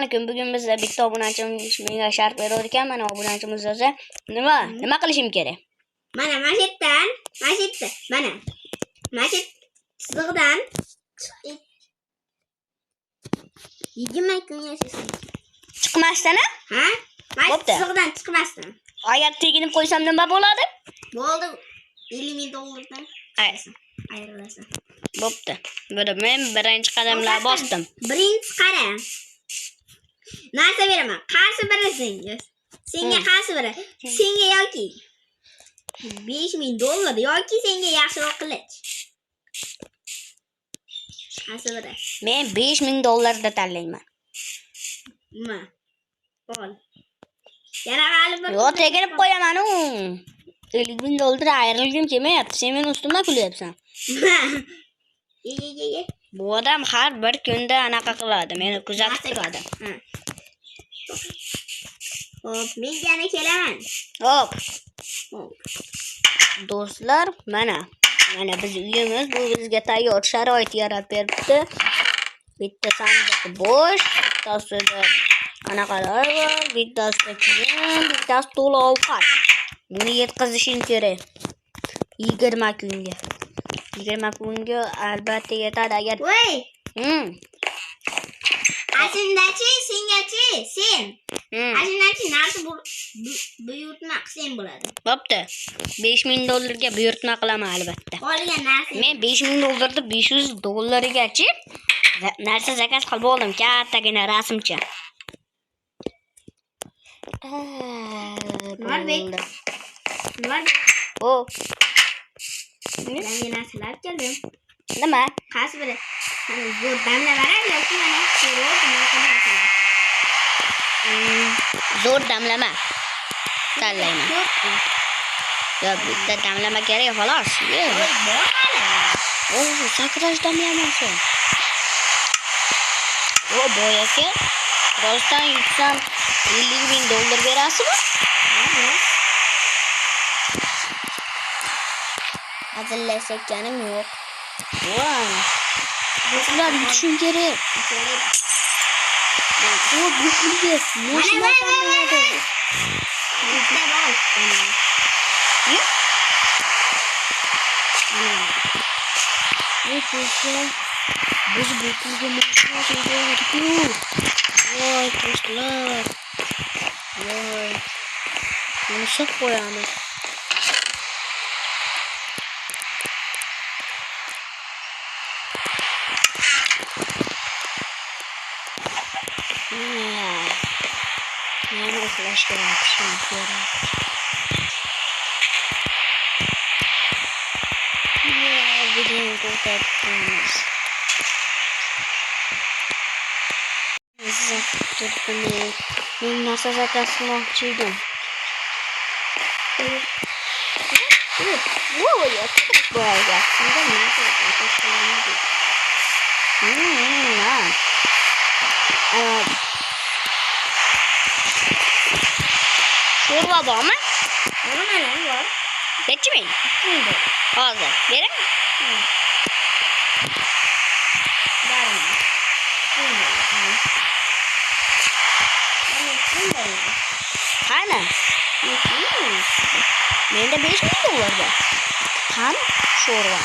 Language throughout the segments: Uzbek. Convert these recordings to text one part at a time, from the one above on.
Assalomu bugun bizda bitta obunachimiz menga shart berar ekan. Mana obunachimiz o'zi nima qilishim kerak? Mana mashetdan, mana mashet chizig'idan 20 kun yashaysan. Chiqmasdan? Ha? Mashet chizig'idan chiqmasdan. Agar teginib qo'ysam nima bo'ladi? Bo'ldi. $50,000dan ayrilasan. Bo'pti. Buni men birinchi qadamlar bosdim. Birinchi qadam. Narsa beraman. Qaysi biri senga? Senga qaysi biri? Senga yoki $5,000 yoki senga yaxshiroq qilich. Qaysi biri? Men $5,000 da tanlayman. Nima? Ol. Yana g'alib bir. Yo'q, teginib qo'yaman u. $50,000 ayrilgim kelmayapti. Sen meni ustimdan kulyapsan. Ye. Bu odam har bir kunda anaqa qiladi. Meni kuzatib turadi. Hop, men yana kelaman. Hop. Do'stlar, mana biz uyimiz, bu bizga tayyor sharoit yaratib beribdi. Bitta sandiq bo'sh, bittasida anaqalar bor, bittasida kiyim, bittasi to'la ovqat. Buni yetkazishing kerak. 20 kunga. 20 kunga albatta yetadi agar. Voy. Asindachi, sengachi, sen. Asindachi narsa buyurtma qilsang bo'ladi. Bo'pti. $5,000 ga buyurtma qilaman albatta. Qolgan narsa. Men $5,000 ni $500 gachi narsa zakaz qilib oldim, kattagina rasmcha. Hop. Yangi narsalar keldi. Nima? Qaysi biri? Zo'r damlalar yoki mana zo'r narsalar. Zo'r damlama tanlayman. Yo'q, bitta damlama kerak xolos. Sakrash damlamasi. Boyaka rostdan yutsam $50,000 berasizmi? Hazillashganim yo'q. Do'stlar, yutishim kerak. Bu pulga mashina bo'ladi. Biz bu pulga mashina oldik. Voy, do'stlar. Voy. Buni sot qo'yamiz. Yana uxlash kerak, shuni ko'rib. Videoni to'xtatib qo'yamiz. Men narsa zakaz qilmoqchi edim. Sho'rva bormi? Mana bor. Nechi ming? Hozir beraman. Qani? Menda $5,000 bor. Qani sho'rva?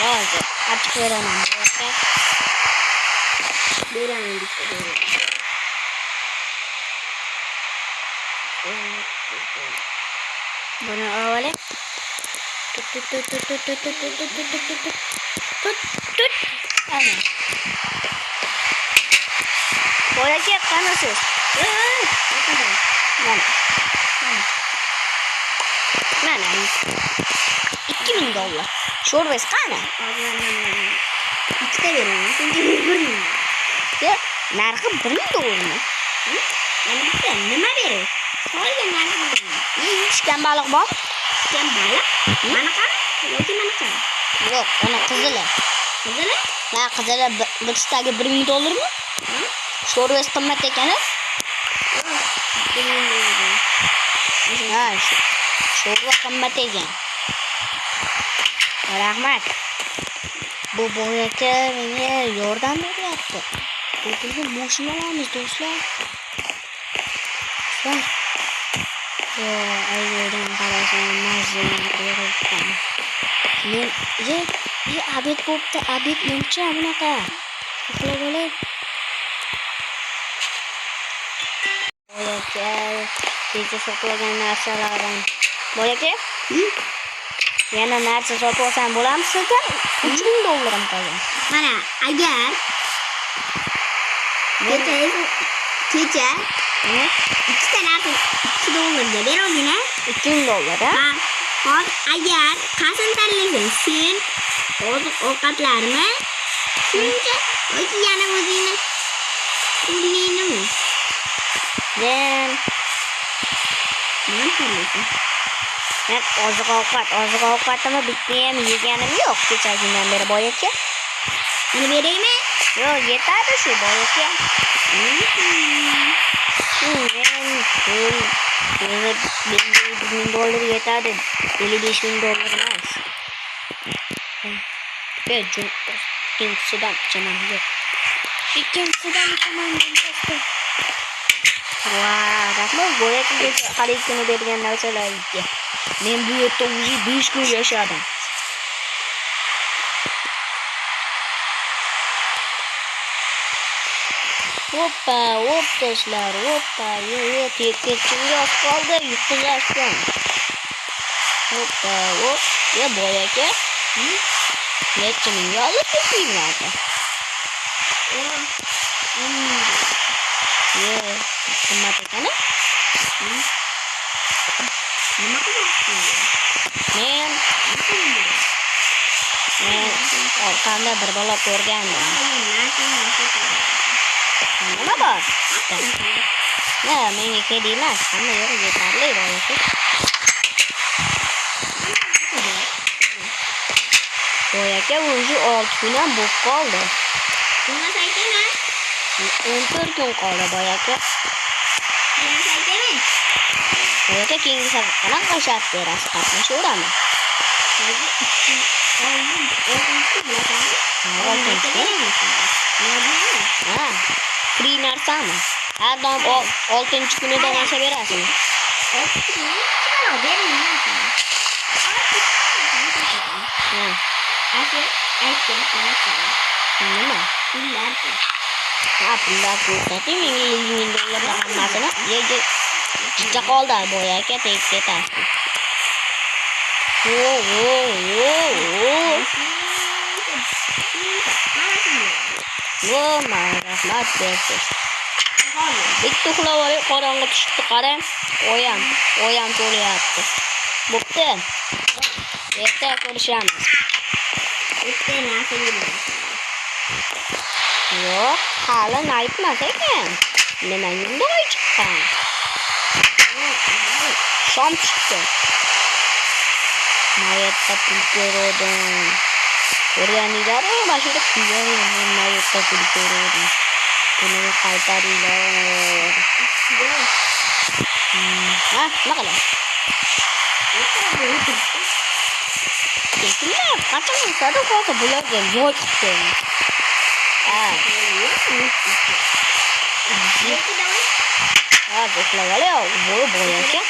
Hozir ochib beraman. Beraman bitta. Buni avvalo tut. Ana. Boyaka qanasiz? Mana. $2,000. Sho'rvangiz qani? Ikkita beraman. Senga $1,000. Yo'q, narxi $1,000mi? Yana bitta nima beray? Qolgan narsa. Pishgan baliq bor? Pishgan baliq? Manaqa yoki manaqa? Yo'q, ana qizili. Qizili? Ha, qizili bittasiga $1,000mi? Sho'rvangiz qimmat ekan-a? Ha, sho'rva qimmat ekan. Rahmat. Bu boy aka menga yordam beryapti. Bu pulga mashina olamiz do'stlar. Yo, ayoldan qarasam mazzadan yig'ildim. Men abid bo'pti, abid muncha bunaqa. Uxlab olay. Boy aka, kecha sotgan narsalarim. Boy aka? Yana narsa sotib olsam bo'ladimi sizdan? $3000 qolgan. Mana agar kecha ikkita narsa $2 beroding-a? $2000 Ha, hozir agar qasam tanlasang, sen oziq ovqatlarni shuncha yoki yana o'zingni pulingnimi? Men nima tanlaysan? Men oziq ovqatimni bitta ham yeganim yo'q kechagidan beri boy aka. Mana beraymi? Yo'q, yetadi shu boy aka. $5000 yetadi. $55,000 emas. Ikkinchisidan ichaman yo'q. Ikkinchisidan ichaman do'stlar. Vau, rahmat boy akaga xarid kuni bergan narsalarga. Men bu yerda o'zi 5 kun yashadim. Hoppa, hop do'stlar, hoppa, tekirchimga oz qoldi, yutqizashgan. Hoppa, hop, boy aka. Necha mingga olib ketinglardi? Qimmat ekan-a? Nima qilyapsan? Men orqamda bir bola ko'rgandim. Nima bor? Na, menga kerak emas. Hamma yo'q yetarli bo'lishi. Boy aka o'zi 6 kun ham bo'lib qoldi. Bunga aytaymi? 14 kun qoldi boy aka. Bunga aytaymi? Boy aka keyingi safar qanaqa shart berasiz? Qatnashaveramiz. Ha, free narsami? Har doim 6 kunida narsa berasizmi? Nima? Ha, pullar ko'rsating, menga $100,000 hammasini. Jicha qoldi boy aka, tegib ketasiz. Mana rahmat bersiz. Bitta uxlab olay, qorong'i tushibdi, qarang. Oyam to'layapti. Bo'pti. Erta ko'rishamiz. Yo'q, hali aytmas ekan. Nima bunday chiqqan? Shom chiqdi. Mayatda pul ko'rdim. Ko'rganinglar, mana shu kuygan mayatda pul ko'rdim. Buni qaytaringlar. Ha, nima qilay? Kimlar qachon sodiq bo'lsa bularga yo'l qilib. Uxlab olay, boy aka.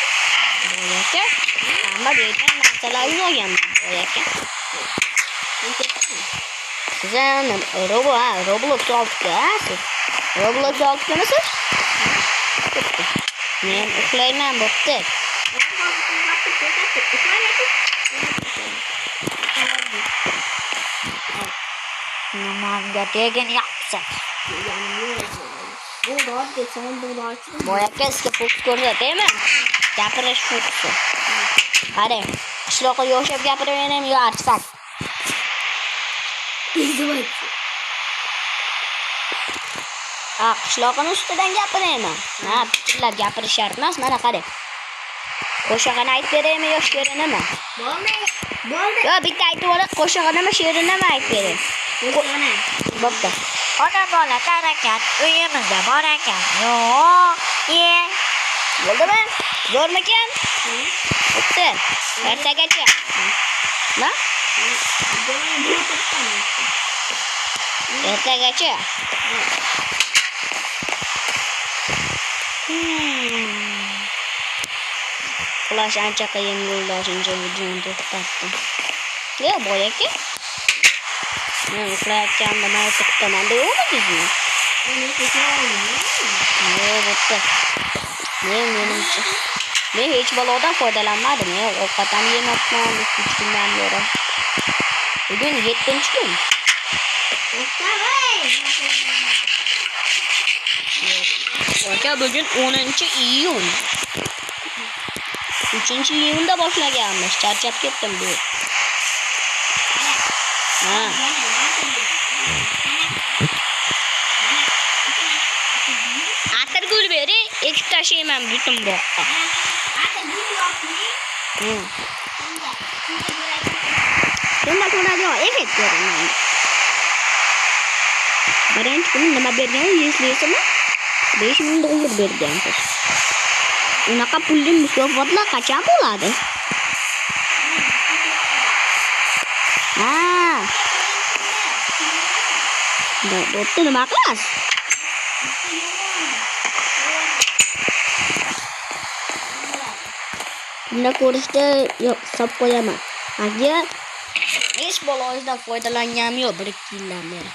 Hamma bergan narsalarni olganman boy aka. Sizdan Roblox olibsiz. Roblox olibmisiz? Men uxlayman, bo'pti. Nimaga teginyapsiz? Boy aka, sizga fokus ko'rsataymi? Gapirish fokusi. Qarang, qishloqqa yoshab gapiraveraymi yo arsak? Qishloqning ustidan gapiraymi? Fikrlab gapirish shart emas, mana qarang. Qo'shig'ini aytib beraymi yo she'rinimi? Bo'ldi. Yo, bitta aytib olay, qo'shig'inimi, she'rinimi aytib bering. Bo'pti. Ona bola tarakat, uyimizda bor ekan. Yo'q, Bo'ldimi? Zo'rmikan? Bo'pti. Ertagacha. Ertagacha. Flash ancha qiyin yo'ldoshimcha videoni to'xtatdim. Ya boyaki. Men uxlayotganimda aytib kutaman deyapsizmi? Yo'q, menimcha. Men hech balodan foydalanmadim. Ovqat ham yemabman, 3 kundan beri. Bugun 7-kun. Aka bugün 10-iyun. 3-iyunda boshlaganmiz. Charchab ketdim bu. Ha. Atirgul beri ekib tashlayman butun boqqa. Shunda ko'radigan effekt beraman. Birinchi kuni nima berganingizni eslaysizmi? 5000 dollar bergansiz. Unaqa pulli mukofotlar qachon bo'ladi? Ha. Bo'pti, nima qilasiz? Bunda ko'rishda hisob qo'yaman. Agar hech bolangizdan foydalanganim yo'q 1-2 yildan beri.